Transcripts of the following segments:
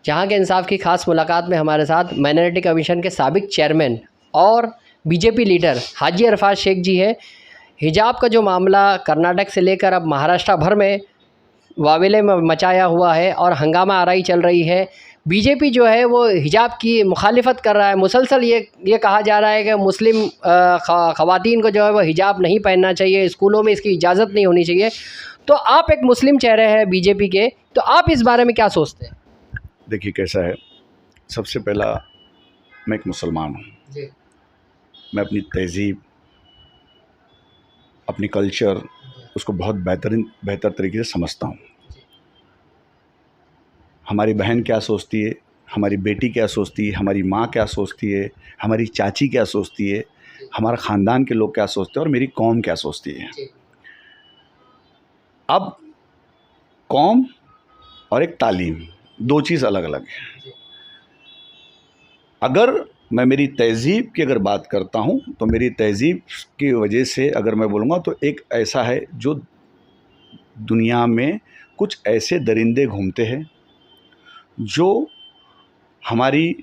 जहां के इंसाफ की खास मुलाकात में हमारे साथ माइनॉरिटी कमीशन के साबिक चेयरमैन और बीजेपी लीडर हाजी अरफात शेख जी है। हिजाब का जो मामला कर्नाटक से लेकर अब महाराष्ट्र भर में वावेले में मचाया हुआ है और हंगामा आराई चल रही है। बीजेपी जो है वो हिजाब की मुखालिफत कर रहा है। मुसलसल ये कहा जा रहा है कि मुस्लिम ख़वातीन को जो है वो हिजाब नहीं पहनना चाहिए, स्कूलों में इसकी इजाज़त नहीं होनी चाहिए। तो आप एक मुस्लिम चेहरे हैं बीजेपी के, तो आप इस बारे में क्या सोचते हैं? देखिए कैसा है, सबसे पहला मैं एक मुसलमान हूँ जी। मैं अपनी तहज़ीब, अपनी कल्चर उसको बहुत बेहतर तरीके से समझता हूँ। हमारी बहन क्या सोचती है, हमारी बेटी क्या सोचती है, हमारी माँ क्या सोचती है, हमारी चाची क्या सोचती है, हमारा ख़ानदान के लोग क्या सोचते हैं और मेरी कौम क्या सोचती है। अब कौम और एक तालीम, दो चीज़ अलग अलग है। अगर मैं मेरी तहज़ीब की अगर बात करता हूँ तो मेरी तहज़ीब की वजह से अगर मैं बोलूँगा तो एक ऐसा है जो दुनिया में कुछ ऐसे दरिंदे घूमते हैं जो हमारी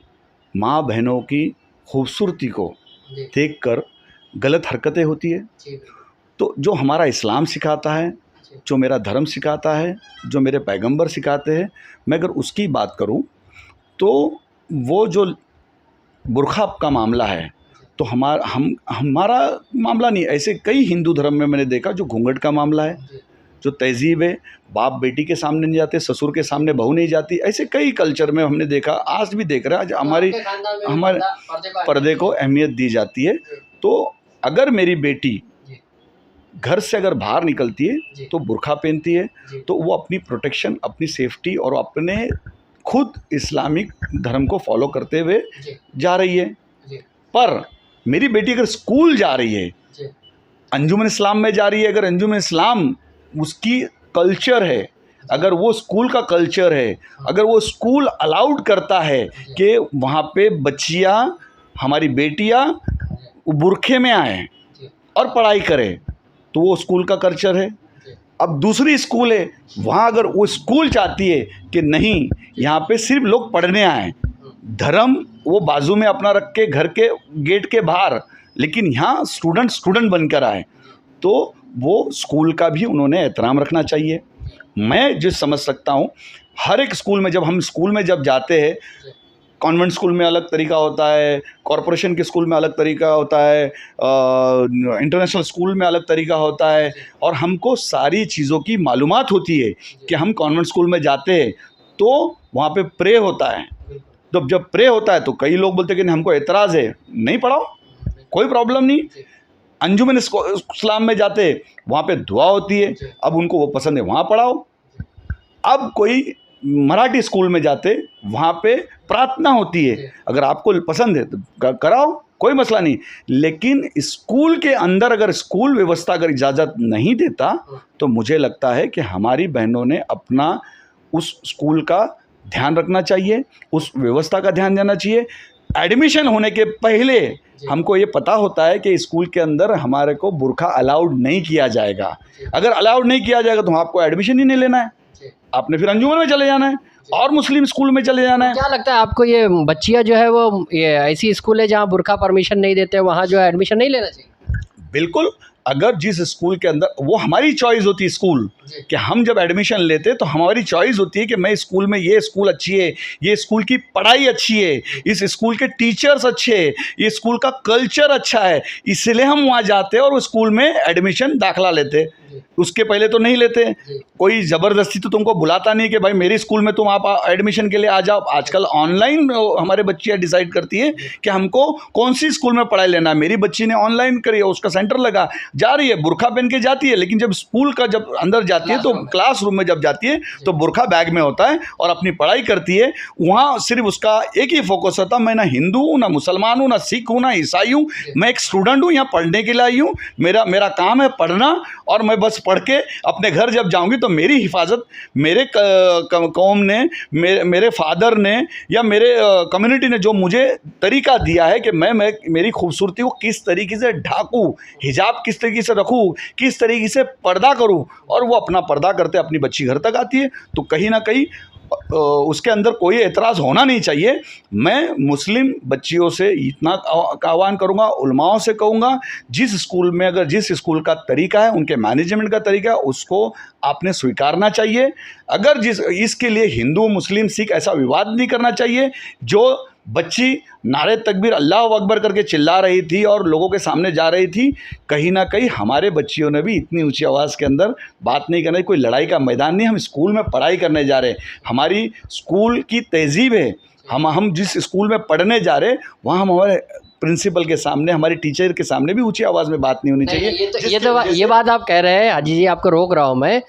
माँ बहनों की खूबसूरती को देखकर गलत हरकतें होती है। तो जो हमारा इस्लाम सिखाता है, जो मेरा धर्म सिखाता है, जो मेरे पैगंबर सिखाते हैं, मैं अगर उसकी बात करूं तो वो जो बुर्खा का मामला है तो हमारा मामला नहीं। ऐसे कई हिंदू धर्म में मैंने देखा जो घूंघट का मामला है, जो तहज़ीब है, बाप बेटी के सामने नहीं जाते, ससुर के सामने बहू नहीं जाती। ऐसे कई कल्चर में हमने देखा, आज भी देख रहे हैं। आज हमारे पर्दे को अहमियत दी जाती है। तो अगर मेरी बेटी घर से अगर बाहर निकलती है तो बुर्खा पहनती है तो वो अपनी प्रोटेक्शन, अपनी सेफ्टी और अपने खुद इस्लामिक धर्म को फॉलो करते हुए जा रही है। पर मेरी बेटी अगर स्कूल जा रही है, अंजुमन इस्लाम में जा रही है, अगर अंजुमन इस्लाम उसकी कल्चर है, अगर वो स्कूल का कल्चर है, अगर वो स्कूल अलाउड करता है कि वहाँ पे बच्चियाँ, हमारी बेटियाँ बुरखे में आएँ और पढ़ाई करें, तो वो स्कूल का कल्चर है। अब दूसरी स्कूल है, वहाँ अगर वो स्कूल चाहती है कि नहीं, यहाँ पे सिर्फ लोग पढ़ने आए, धर्म वो बाजू में अपना रख के घर के गेट के बाहर, लेकिन यहाँ स्टूडेंट बनकर आए, तो वो स्कूल का भी उन्होंने एहतराम रखना चाहिए। मैं जो समझ सकता हूँ, हर एक स्कूल में जब हम स्कूल में जब जाते हैं, कॉन्वेंट स्कूल में अलग तरीका होता है, कॉरपोरेशन के स्कूल में अलग तरीका होता है, इंटरनेशनल स्कूल में अलग तरीका होता है, और हमको सारी चीज़ों की मालूमात होती है कि हम कॉन्वेंट स्कूल में जाते हैं तो वहाँ पे प्रे होता है। तो जब प्रे होता है तो कई लोग बोलते हैं कि हमको एतराज़ है, नहीं पढ़ाओ, कोई प्रॉब्लम नहीं। अंजुमन इस्लाम में जाते, वहाँ पे दुआ होती है, अब उनको वो पसंद है वहाँ पढ़ाओ। अब कोई मराठी स्कूल में जाते, वहाँ पे प्रार्थना होती है, अगर आपको पसंद है तो कराओ, कोई मसला नहीं। लेकिन स्कूल के अंदर अगर स्कूल व्यवस्था अगर इजाज़त नहीं देता तो मुझे लगता है कि हमारी बहनों ने अपना उस स्कूल का ध्यान रखना चाहिए, उस व्यवस्था का ध्यान देना चाहिए। एडमिशन होने के पहले हमको ये पता होता है कि स्कूल के अंदर हमारे को बुर्खा अलाउड नहीं किया जाएगा। अगर अलाउड नहीं किया जाएगा तो आपको एडमिशन ही नहीं लेना है, आपने फिर अंजुमन में चले जाना है और मुस्लिम स्कूल में चले जाना है। क्या लगता है आपको, ये बच्चियां जो है वो ये ऐसी स्कूल है जहां बुर्खा परमिशन नहीं देते, वहां जो है एडमिशन नहीं लेना चाहिए? बिल्कुल, अगर जिस स्कूल के अंदर, वो हमारी चॉइस होती है स्कूल, कि हम जब एडमिशन लेते तो हमारी चॉइस होती है कि मैं स्कूल में, ये स्कूल अच्छी है, ये स्कूल की पढ़ाई अच्छी है, इस स्कूल के टीचर्स अच्छे हैं, ये स्कूल का कल्चर अच्छा है, इसलिए हम वहाँ जाते और उस स्कूल में एडमिशन दाखिला लेते। उसके पहले तो नहीं लेते। कोई ज़बरदस्ती तो तुमको बुलाता नहीं कि भाई मेरी स्कूल में तुम आप एडमिशन के लिए आ जाओ। आजकल ऑनलाइन हमारे बच्चियाँ डिसाइड करती है कि हमको कौन सी स्कूल में पढ़ाई लेना है। मेरी बच्ची ने ऑनलाइन करी है, उसका सेंटर लगा, जा रही है, बुर्खा पहन के जाती है, लेकिन जब स्कूल का जब अंदर जाती है तो क्लासरूम में जब जाती है तो बुर्खा बैग में होता है और अपनी पढ़ाई करती है। वहाँ सिर्फ उसका एक ही फोकस होता है, मैं ना हिंदू हूँ, ना मुसलमान हूँ, ना सिख हूँ, ना ईसाई हूँ, मैं एक स्टूडेंट हूँ, यहाँ पढ़ने के लिए आई हूँ, मेरा काम है पढ़ना, और मैं बस पढ़ के अपने घर जब जाऊंगी तो मेरी हिफाजत मेरे कौम ने, मेरे फादर ने या मेरे कम्युनिटी ने जो मुझे तरीका दिया है कि मैं मेरी खूबसूरती को किस तरीके से ढाकूं, हिजाब किस तरीके से रखूं, किस तरीके से पर्दा करूं, और वो अपना पर्दा करते अपनी बच्ची घर तक आती है। तो कहीं ना कहीं उसके अंदर कोई एतराज़ होना नहीं चाहिए। मैं मुस्लिम बच्चियों से इतना आह्वान करूँगा, उलमाओं से कहूँगा, जिस स्कूल में अगर जिस स्कूल का तरीका है, उनके मैनेजमेंट का तरीका है, उसको आपने स्वीकारना चाहिए। अगर इसके लिए हिंदू मुस्लिम सिख ऐसा विवाद नहीं करना चाहिए। जो बच्ची नारे तकबीर अल्लाह अकबर करके चिल्ला रही थी और लोगों के सामने जा रही थी, कहीं ना कहीं हमारे बच्चियों ने भी इतनी ऊंची आवाज़ के अंदर बात नहीं करना। कोई लड़ाई का मैदान नहीं, हम स्कूल में पढ़ाई करने जा रहे हैं, हमारी स्कूल की तहजीब है। हम जिस स्कूल में पढ़ने जा रहे हैं वहाँ हम हमारे प्रिंसिपल के सामने, हमारे टीचर के सामने भी ऊंची आवाज़ में बात नहीं होनी चाहिए। ये बात आप कह रहे हैं हाजी जी, आपको रोक रहा हूँ मैं।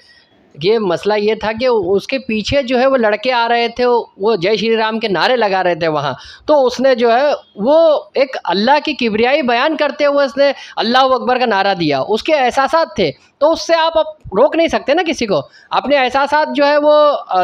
ये मसला ये था कि उसके पीछे जो है वो लड़के आ रहे थे, वो जय श्री राम के नारे लगा रहे थे वहाँ, तो उसने जो है वो एक अल्लाह की किबरियाई बयान करते हुए उसने अल्लाह अकबर का नारा दिया। उसके एहसासात थे, तो उससे आप रोक नहीं सकते ना किसी को। अपने एहसासात जो है वो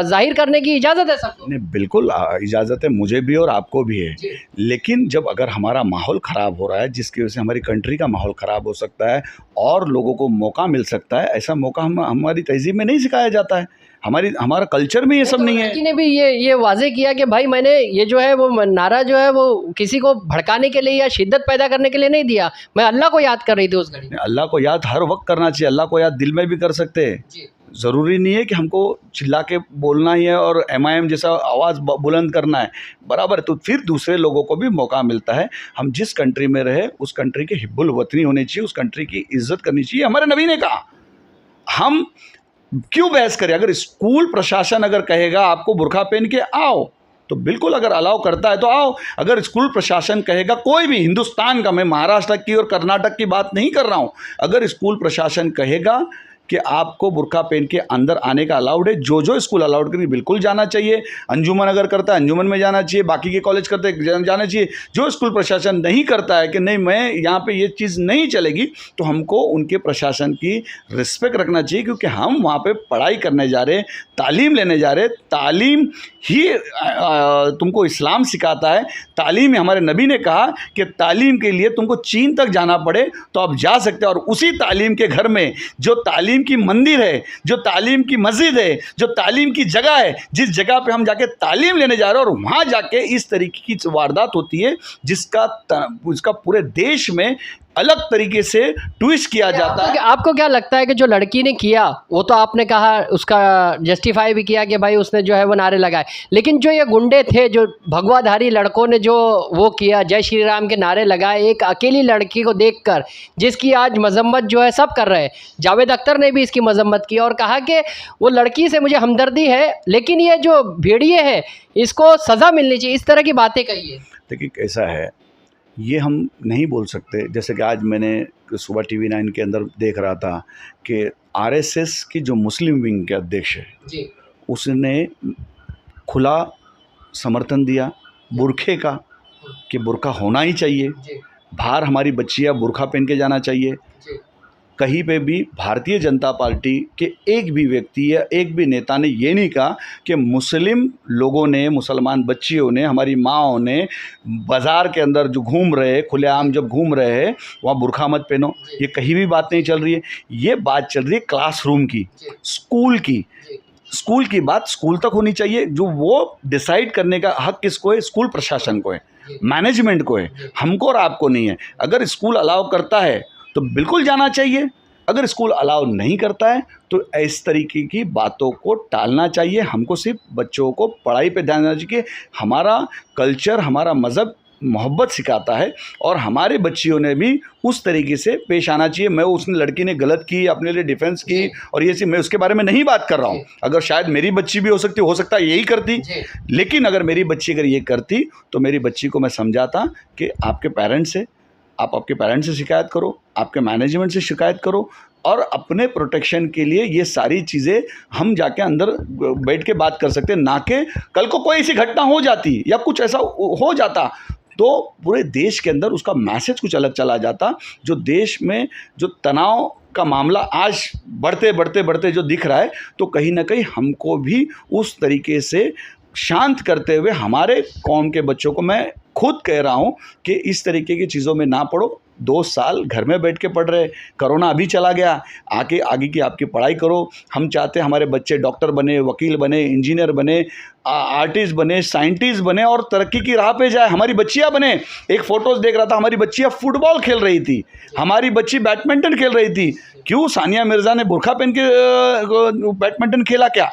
जाहिर करने की इजाज़त है सबको। नहीं, बिल्कुल इजाज़त है, मुझे भी और आपको भी है। लेकिन जब अगर हमारा माहौल ख़राब हो रहा है, जिसकी वजह से हमारी कंट्री का माहौल ख़राब हो सकता है और लोगों को मौका मिल सकता है, ऐसा मौका हमारी तहज़ीब में नहीं सिखाया जाता है, हमारा कल्चर में ये सब नहीं है। लड़की ने भी ये वाजे किया कि भाई मैंने ये जो है वो नारा जो है वो किसी को भड़काने के लिए या शिद्दत पैदा करने के लिए नहीं दिया, मैं अल्लाह को याद कर रही थी उस घड़ी। अल्लाह को याद हर वक्त करना चाहिए, अल्लाह को याद दिल में भी कर सकते हैं। ज़रूरी नहीं है कि हमको चिल्ला के बोलना ही है और MIM जैसा आवाज़ बुलंद करना है, बराबर। तो फिर दूसरे लोगों को भी मौका मिलता है। हम जिस कंट्री में रहे उस कंट्री के हिब्बुल वतनी होनी चाहिए, उस कंट्री की इज़्ज़त करनी चाहिए। हमारे नबी ने कहा, हम क्यों बहस करें? अगर स्कूल प्रशासन अगर कहेगा आपको बुर्का पहन के आओ, तो बिल्कुल अगर अलाउ करता है तो आओ। अगर स्कूल प्रशासन कहेगा, कोई भी हिंदुस्तान का, मैं महाराष्ट्र की और कर्नाटक की बात नहीं कर रहा हूँ, अगर स्कूल प्रशासन कहेगा कि आपको बुर्का पहन के अंदर आने का अलाउड है, जो स्कूल अलाउड करें बिल्कुल जाना चाहिए। अंजुमन अगर करता है अंजुमन में जाना चाहिए, बाकी के कॉलेज करते हैं जाना चाहिए। जो स्कूल प्रशासन नहीं करता है कि नहीं मैं यहाँ पे ये चीज़ नहीं चलेगी, तो हमको उनके प्रशासन की रिस्पेक्ट रखना चाहिए, क्योंकि हम वहाँ पे पढ़ाई करने जा रहे हैं, तालीम लेने जा रहे हैं। तालीम ही तुमको इस्लाम सिखाता है। तालीम, हमारे नबी ने कहा कि तालीम के लिए तुमको चीन तक जाना पड़े तो आप जा सकते हो, और उसी तालीम के घर में जो तालीम की मंदिर है, जो तालीम की मस्जिद है, जो तालीम की जगह है, जिस जगह पे हम जाके तालीम लेने जा रहे हैं, और वहाँ जाके इस तरीके की वारदात होती है जिसका पूरे देश में अलग तरीके से ट्विस्ट किया जाता है। आपको क्या लगता है कि जो लड़की ने किया, वो तो आपने कहा उसका जस्टिफाई भी किया कि भाई उसने जो है वो नारे लगाए, लेकिन जो ये गुंडे थे, जो भगवाधारी लड़कों ने जो वो किया, जय श्री राम के नारे लगाए एक अकेली लड़की को देखकर, जिसकी आज मजम्मत जो है सब कर रहे हैं। जावेद अख्तर ने भी इसकी मजम्मत की और कहा कि वो लड़की से मुझे हमदर्दी है, लेकिन ये जो भेड़िए है इसको सज़ा मिलनी चाहिए, इस तरह की बातें कही है। देखिए कैसा है, ये हम नहीं बोल सकते। जैसे कि आज मैंने सुबह TV 9 के अंदर देख रहा था कि RSS की जो मुस्लिम विंग के अध्यक्ष है जी, उसने खुला समर्थन दिया बुरखे का, कि बुरखा होना ही चाहिए। बाहर हमारी बच्चियां बुरखा पहन के जाना चाहिए। कहीं पे भी भारतीय जनता पार्टी के एक भी व्यक्ति या एक भी नेता ने ये नहीं कहा कि मुस्लिम लोगों ने, मुसलमान बच्चियों ने, हमारी माँओं ने बाज़ार के अंदर जो घूम रहे, खुलेआम जब घूम रहे हैं, वहाँ बुरखा मत पहनो। ये कहीं भी बात नहीं चल रही है। ये बात चल रही है क्लासरूम की, स्कूल की। स्कूल की बात स्कूल तक होनी चाहिए। जो वो डिसाइड करने का हक किसको है? स्कूल प्रशासन को है, मैनेजमेंट को है, हमको और आपको नहीं है। अगर स्कूल अलाउ करता है तो बिल्कुल जाना चाहिए, अगर स्कूल अलाउ नहीं करता है तो इस तरीके की बातों को टालना चाहिए। हमको सिर्फ बच्चों को पढ़ाई पे ध्यान देना चाहिए। हमारा कल्चर, हमारा मज़हब मोहब्बत सिखाता है, और हमारे बच्चियों ने भी उस तरीके से पेश आना चाहिए। मैं उसने लड़की ने गलत की, अपने लिए डिफेंस की, और ये मैं उसके बारे में नहीं बात कर रहा हूँ। अगर शायद मेरी बच्ची भी हो सकता है यही करती, लेकिन अगर मेरी बच्ची अगर ये करती तो मेरी बच्ची को मैं समझाता कि आपके पेरेंट्स से, आप आपके पेरेंट्स से शिकायत करो, आपके मैनेजमेंट से शिकायत करो, और अपने प्रोटेक्शन के लिए ये सारी चीज़ें हम जाके अंदर बैठ के बात कर सकते हैं। ना कि कल को कोई ऐसी घटना हो जाती या कुछ ऐसा हो जाता तो पूरे देश के अंदर उसका मैसेज कुछ अलग चला जाता। जो देश में जो तनाव का मामला आज बढ़ते जो दिख रहा है, तो कहीं ना कहीं हमको भी उस तरीके से शांत करते हुए हमारे कौम के बच्चों को मैं खुद कह रहा हूँ कि इस तरीके की चीज़ों में ना पड़ो। 2 साल घर में बैठ के पढ़ रहे, कोरोना अभी चला गया, आगे की आपकी पढ़ाई करो। हम चाहते हैं हमारे बच्चे डॉक्टर बने, वकील बने, इंजीनियर बने, आर्टिस्ट बने, साइंटिस्ट बने और तरक्की की राह पे जाए। हमारी बच्चियां बने, एक फ़ोटोज़ देख रहा था, हमारी बच्चियां फुटबॉल खेल रही थी, हमारी बच्ची बैडमिंटन खेल रही थी। क्यों सानिया मिर्ज़ा ने बुर्का पहन के बैडमिंटन खेला क्या?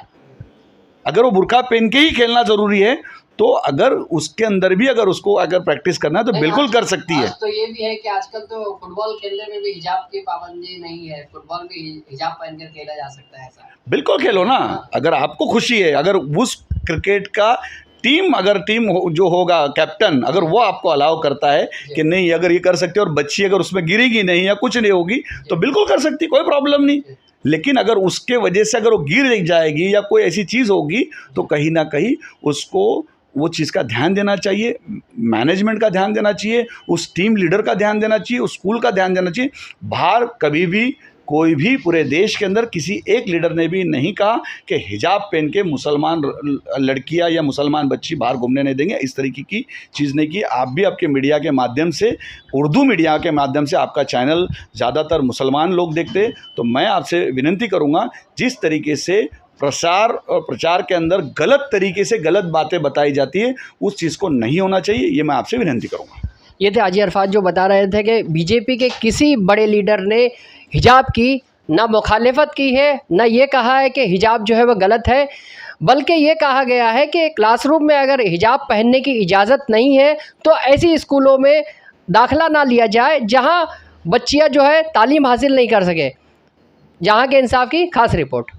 अगर वो बुर्का पहन के ही खेलना ज़रूरी है तो अगर उसके अंदर भी अगर उसको अगर प्रैक्टिस करना है तो बिल्कुल कर सकती है। तो ये भी है कि आजकल तो फुटबॉल खेलने में भी हिजाब की पाबंदी नहीं है, फुटबॉल भी हिजाब पहनकर खेला जा सकता है ऐसा। बिल्कुल खेलो ना, अगर आपको खुशी है, अगर उस क्रिकेट का टीम जो होगा कैप्टन, अगर वो आपको अलाउ करता है कि नहीं अगर ये कर सकते और बच्ची अगर उसमें गिरेगी नहीं या कुछ नहीं होगी तो बिल्कुल कर सकती, कोई प्रॉब्लम नहीं। लेकिन अगर उसके वजह से अगर वो गिर जाएगी या कोई ऐसी चीज़ होगी तो कहीं ना कहीं उसको वो चीज़ का ध्यान देना चाहिए, मैनेजमेंट का ध्यान देना चाहिए, उस टीम लीडर का ध्यान देना चाहिए, उस स्कूल का ध्यान देना चाहिए। बाहर कभी भी कोई भी पूरे देश के अंदर किसी एक लीडर ने भी नहीं कहा कि हिजाब पहन के मुसलमान लड़कियां या मुसलमान बच्ची बाहर घूमने नहीं देंगे, इस तरीके की चीज़ नहीं की। आप भी आपके मीडिया के माध्यम से, उर्दू मीडिया के माध्यम से आपका चैनल ज़्यादातर मुसलमान लोग देखते, तो मैं आपसे विनती करूँगा जिस तरीके से प्रसार और प्रचार के अंदर गलत तरीके से गलत बातें बताई जाती है उस चीज़ को नहीं होना चाहिए, ये मैं आपसे विनती करूँगा। ये थे हाजी अरफात जो बता रहे थे कि बीजेपी के किसी बड़े लीडर ने हिजाब की ना मुखालिफत की है, ना ये कहा है कि हिजाब जो है वह गलत है, बल्कि ये कहा गया है कि क्लासरूम में अगर हिजाब पहनने की इजाज़त नहीं है तो ऐसी स्कूलों में दाखिला ना लिया जाए जहां बच्चियां जो है तालीम हासिल नहीं कर सके। जहां के इंसाफ की खास रिपोर्ट।